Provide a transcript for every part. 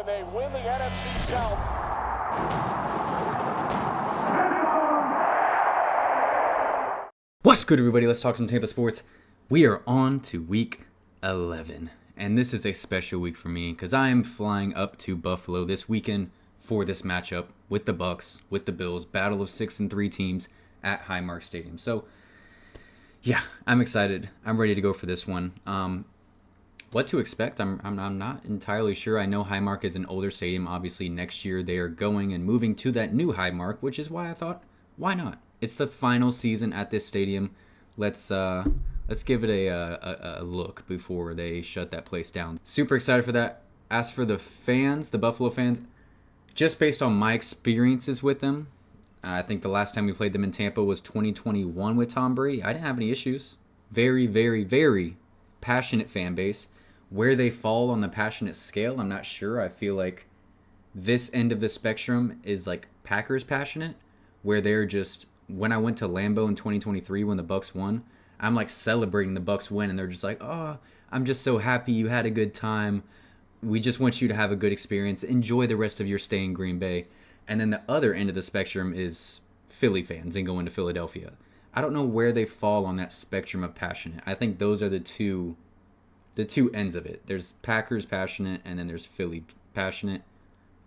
and they win the NFC South. What's good, everybody? Let's talk some Tampa sports. We are on to week 11, and this is a special week for me because I am flying up to Buffalo this weekend for this matchup with the Bucs, with the Bills, battle of 6-3 teams at Highmark Stadium. So, yeah, I'm excited. I'm ready to go for this one. What to expect? I'm not entirely sure. I know Highmark is an older stadium. Obviously, next year they are going and moving to that new Highmark, which is why I thought, why not? It's the final season at this stadium. Let's give it a look before they shut that place down. Super excited for that. As for the fans, the Buffalo fans, just based on my experiences with them, I think the last time we played them in Tampa was 2021 with Tom Brady. I didn't have any issues. Very, very, very passionate fan base. Where they fall on the passionate scale, I'm not sure. I feel like this end of the spectrum is like Packers passionate, where they're just, when I went to Lambeau in 2023 when the Bucs won, I'm like celebrating the Bucs win, and they're just like, oh, I'm just so happy you had a good time. We just want you to have a good experience. Enjoy the rest of your stay in Green Bay. And then the other end of the spectrum is Philly fans and going to Philadelphia. I don't know where they fall on that spectrum of passionate. I think those are the two ends of it. There's Packers passionate, and then there's Philly passionate.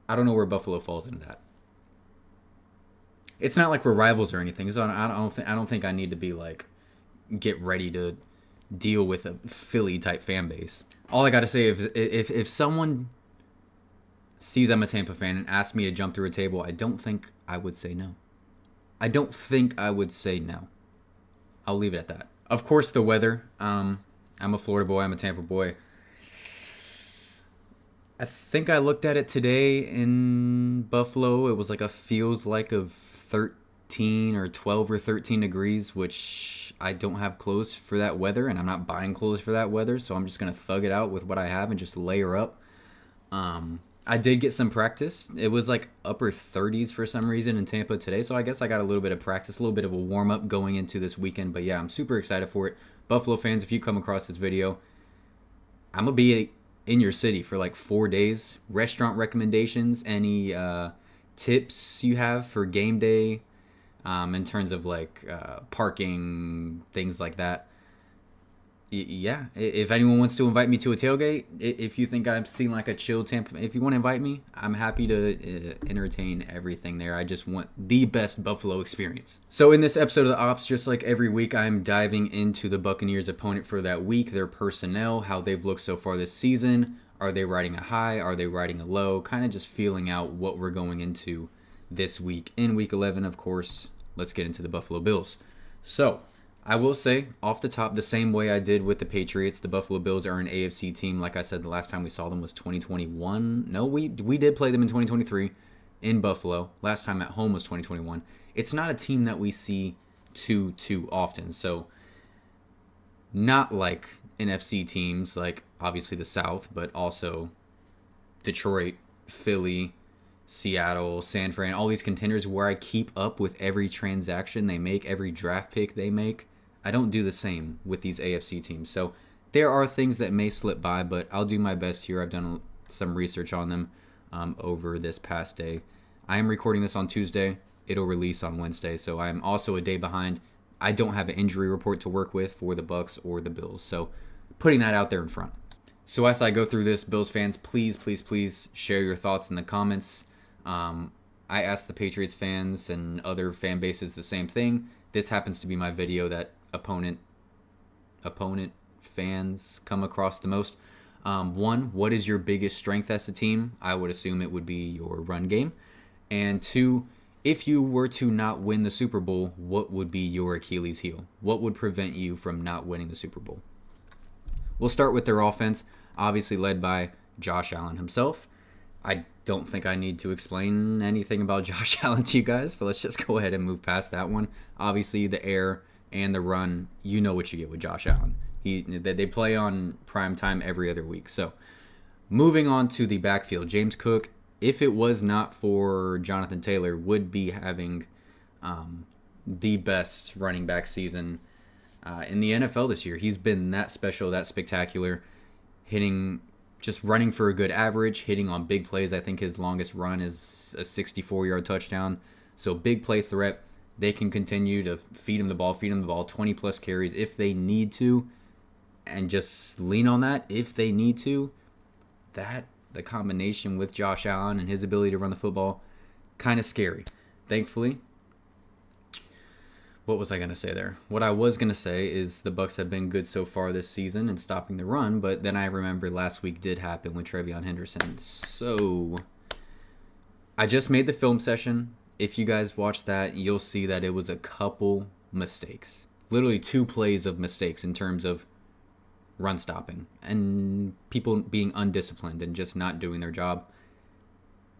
I don't know where Buffalo falls into that. It's not like we're rivals or anything, so I don't think I need to be like, get ready to deal with a Philly type fan base. All I gotta say is if someone sees I'm a Tampa fan and asks me to jump through a table, I don't think I would say no. I don't think I would say no. I'll leave it at that. Of course, the weather. I'm a Florida boy. I'm a Tampa boy. I think I looked at it today in Buffalo. It was like a feels like of 13 or 12 or 13 degrees, which I don't have clothes for that weather, and I'm not buying clothes for that weather, so I'm just going to thug it out with what I have and just layer up. I did get some practice. It was like upper 30s for some reason in Tampa today, so I guess I got a little bit of practice, a little bit of a warm-up going into this weekend, but yeah, I'm super excited for it. Buffalo fans, if you come across this video, I'm going to be in your city for like 4 days. Restaurant recommendations, any tips you have for game day in terms of like parking, things like that. Yeah, if anyone wants to invite me to a tailgate, if you think I'm seeing like a chill Tampa, if you want to invite me, I'm happy to entertain everything there. I just want the best Buffalo experience. So in this episode of the Opps, just like every week, I'm diving into the Buccaneers' opponent for that week, their personnel, how they've looked so far this season. Are they riding a high? Are they riding a low? Kind of just feeling out what we're going into this week. In week 11, of course, let's get into the Buffalo Bills. So I will say, off the top, the same way I did with the Patriots, the Buffalo Bills are an AFC team. Like I said, the last time we saw them was 2021. No, we did play them in 2023 in Buffalo. Last time at home was 2021. It's not a team that we see too often. So not like NFC teams, like obviously the South, but also Detroit, Philly, Seattle, San Fran, all these contenders where I keep up with every transaction they make, every draft pick they make. I don't do the same with these AFC teams. So there are things that may slip by, but I'll do my best here. I've done some research on them over this past day. I am recording this on Tuesday. It'll release on Wednesday, so I'm also a day behind. I don't have an injury report to work with for the Bucs or the Bills, so putting that out there in front. So as I go through this, Bills fans, please share your thoughts in the comments. I asked the Patriots fans and other fan bases the same thing. This happens to be my video that opponent fans come across the most. One, what is your biggest strength as a team? I would assume it would be your run game. And two, if you were to not win the Super Bowl, what would be your Achilles heel? What would prevent you from not winning the Super Bowl? We'll start with their offense, obviously led by Josh Allen himself. I don't think I need to explain anything about Josh Allen to you guys, so let's just go ahead and move past that one. Obviously, the air and the run, you know what you get with Josh Allen. They play on prime time every other week. So, moving on to the backfield, James Cook, if it was not for Jonathan Taylor, would be having the best running back season in the NFL this year. He's been that special, that spectacular, hitting just running for a good average, hitting on big plays. I think his longest run is a 64-yard touchdown. So big play threat. They can continue to feed him the ball, 20-plus carries if they need to, and just lean on that if they need to. The combination with Josh Allen and his ability to run the football, kind of scary. Thankfully, what was I going to say there? What I was going to say is the Bucs have been good so far this season in stopping the run, but then I remember last week did happen with Trevion Henderson. So I just made the film session. If you guys watch that, you'll see that it was a couple mistakes. Literally 2 plays of mistakes in terms of run stopping and people being undisciplined and just not doing their job.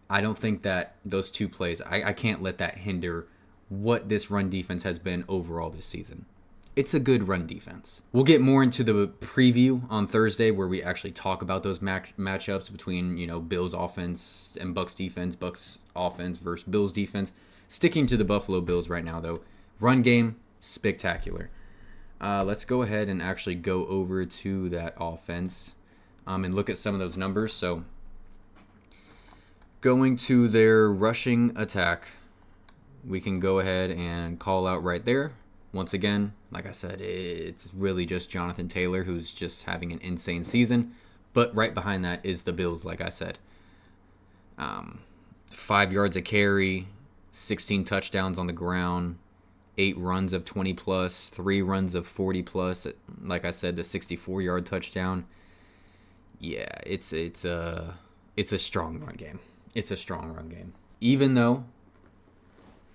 I don't think that those 2 plays, I can't let that hinder what this run defense has been overall this season. It's a good run defense. We'll get more into the preview on Thursday where we actually talk about those matchups between, Bills offense and Bucs defense, Bucs offense versus Bills defense. Sticking to the Buffalo Bills right now, though. Run game, spectacular. Let's go ahead and actually go over to that offense and look at some of those numbers. So going to their rushing attack, we can go ahead and call out right there. Once again, like I said, it's really just Jonathan Taylor who's just having an insane season. But right behind that is the Bills, like I said. 5 yards a carry, 16 touchdowns on the ground, 8 runs of 20+, 3 runs of 40+. Like I said, the 64-yard touchdown. Yeah, it's a strong run game. It's a strong run game. Even though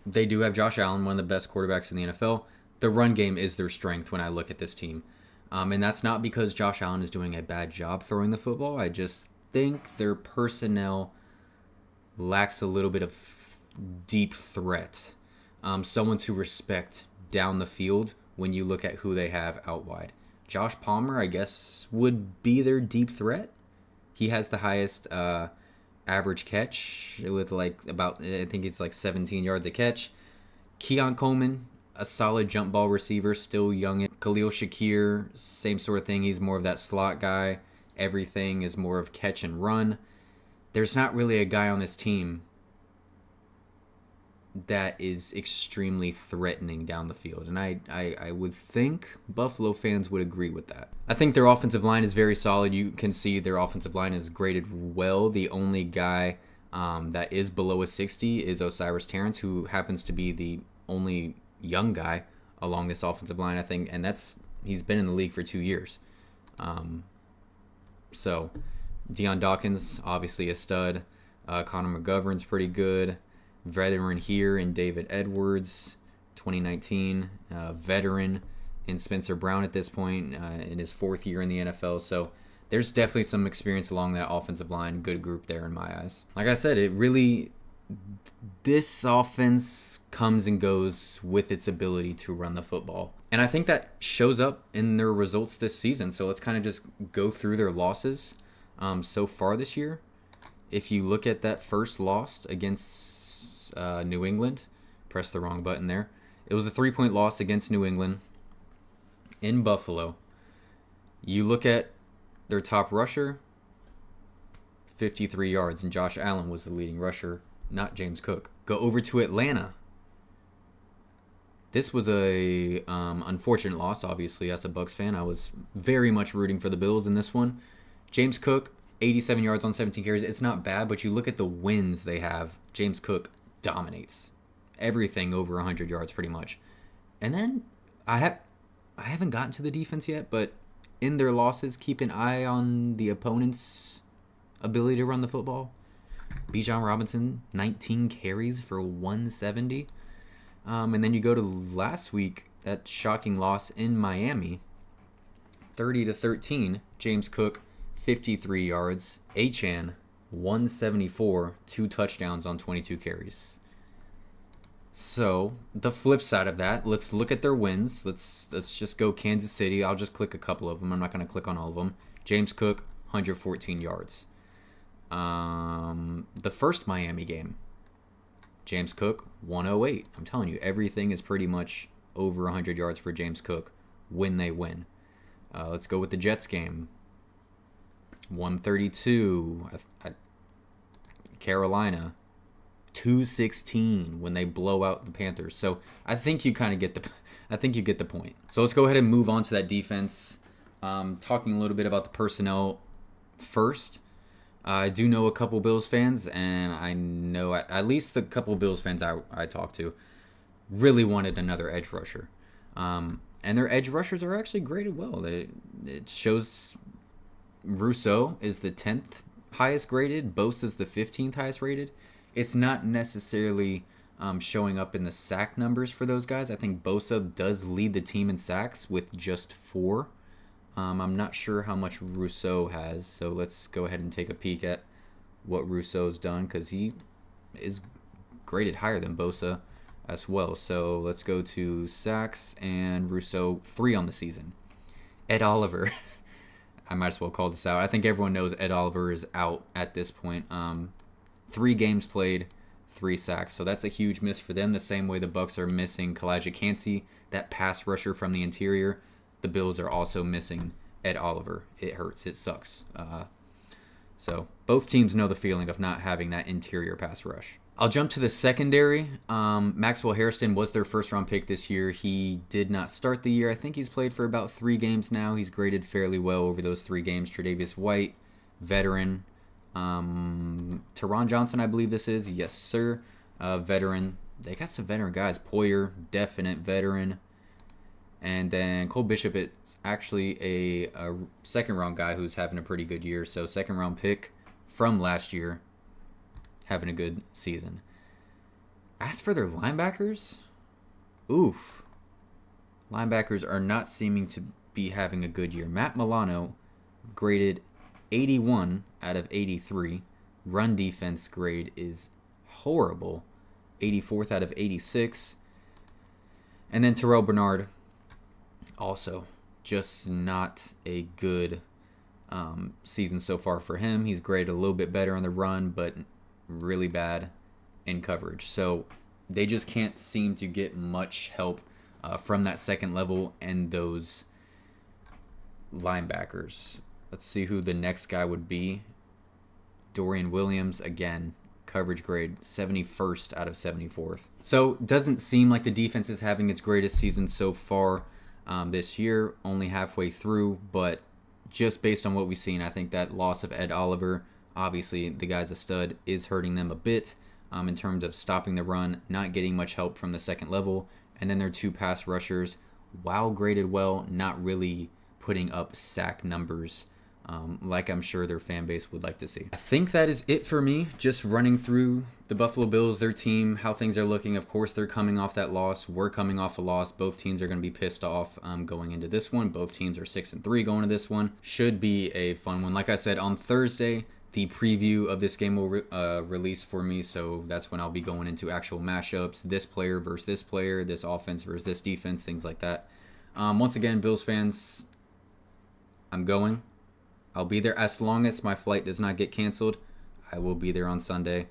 they do have Josh Allen, one of the best quarterbacks in the NFL, the run game is their strength when I look at this team. And that's not because Josh Allen is doing a bad job throwing the football. I just think their personnel lacks a little bit of deep threat. Someone to respect down the field when you look at who they have out wide. Josh Palmer, I guess, would be their deep threat. He has the highest average catch with I think it's 17 yards a catch. Keon Coleman, a solid jump ball receiver, still young. Khalil Shakir, same sort of thing. He's more of that slot guy. Everything is more of catch and run. There's not really a guy on this team that is extremely threatening down the field. And I would think Buffalo fans would agree with that. I think their offensive line is very solid. You can see their offensive line is graded well. The only guy that is below a 60 is Osiris Terrence, who happens to be the only young guy along this offensive line, I think. And he's been in the league for 2 years. So Deion Dawkins, obviously a stud. Connor McGovern's pretty good. Veteran here in David Edwards, 2019. Veteran in Spencer Brown at this point in his 4th year in the NFL. So there's definitely some experience along that offensive line. Good group there in my eyes. Like I said, this offense comes and goes with its ability to run the football. And I think that shows up in their results this season. So let's kind of just go through their losses so far this year. If you look at that first loss against New England, press the wrong button there. It was a 3-point loss against New England in Buffalo. You look at their top rusher, 53 yards, and Josh Allen was the leading rusher, not James Cook. Go over to Atlanta. This was a unfortunate loss, obviously, as a Bucs fan. I was very much rooting for the Bills in this one. James Cook, 87 yards on 17 carries. It's not bad, but you look at the wins they have. James Cook dominates everything over 100 yards pretty much. And then I haven't gotten to the defense yet, but in their losses, keep an eye on the opponent's ability to run the football. Bijan Robinson, 19 carries for 170. And then you go to last week, that shocking loss in Miami, 30-13. James Cook, 53 yards. Achane, 174, 2 touchdowns on 22 carries. So the flip side of that, let's look at their wins. Let's just go Kansas City. I'll just click a couple of them. I'm not going to click on all of them. James Cook, 114 yards. The first Miami game, James Cook, 108. I'm telling you, everything is pretty much over 100 yards for James Cook when they win. Let's go with the Jets game. 132. Carolina. 216 when they blow out the Panthers. So I think you kind of get the I think you get the point. So let's go ahead and move on to that defense. Talking a little bit about the personnel first. I do know a couple Bills fans, and I know at least a couple Bills fans I talked to really wanted another edge rusher. And their edge rushers are actually graded well. It shows Rousseau is the 10th highest graded. Bosa is the 15th highest rated. It's not necessarily showing up in the sack numbers for those guys. I think Bosa does lead the team in sacks with just 4. I'm not sure how much Rousseau has, so let's go ahead and take a peek at what Rousseau's done, because he is graded higher than Bosa as well. So let's go to sacks, and Rousseau 3 on the season. Ed Oliver, I might as well call this out. I think everyone knows Ed Oliver is out at this point. 3 games played, 3 sacks. So that's a huge miss for them. The same way the Bucs are missing Kalijah Kancey, that pass rusher from the interior. The Bills are also missing Ed Oliver. It hurts. It sucks. So both teams know the feeling of not having that interior pass rush. I'll jump to the secondary. Maxwell Hairston was their first-round pick this year. He did not start the year. I think he's played for about 3 games now. He's graded fairly well over those 3 games. Tre'Davious White, veteran. Teron Johnson, I believe this is. Yes, sir. Veteran. They got some veteran guys. Poyer, definite veteran. And then Cole Bishop is actually a second-round guy who's having a pretty good year. So second-round pick from last year, having a good season. As for their linebackers, oof. Linebackers are not seeming to be having a good year. Matt Milano graded 81 out of 83. Run defense grade is horrible. 84th out of 86. And then Terrell Bernard, also just not a good season so far for him. He's graded a little bit better on the run, but really bad in coverage. So they just can't seem to get much help from that second level and those linebackers. Let's see who the next guy would be. Dorian Williams, again, coverage grade 71st out of 74th. So doesn't seem like the defense is having its greatest season so far this year, only halfway through, but just based on what we've seen, I think that loss of Ed Oliver, obviously the guy's a stud, is hurting them a bit in terms of stopping the run, not getting much help from the second level, and then their 2 pass rushers, while graded well, not really putting up sack numbers like I'm sure their fan base would like to see. I think that is it for me, just running through the Buffalo Bills, their team, how things are looking. Of course, they're coming off that loss. We're coming off a loss. Both teams are going to be pissed off going into this one. Both teams are 6-3 going to this one. Should be a fun one. Like I said, on Thursday, the preview of this game will release for me, so that's when I'll be going into actual mashups, this player versus this player, this offense versus this defense, things like that. Once again, Bills fans, I'm going. I'll be there as long as my flight does not get canceled. I will be there on Sunday.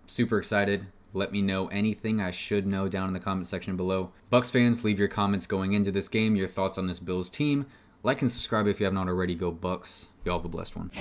Super excited. Let me know anything I should know down in the comment section below. Bucs fans, leave your comments going into this game, your thoughts on this Bills team. Like and subscribe if you have not already. Go Bucs. Y'all have a blessed one.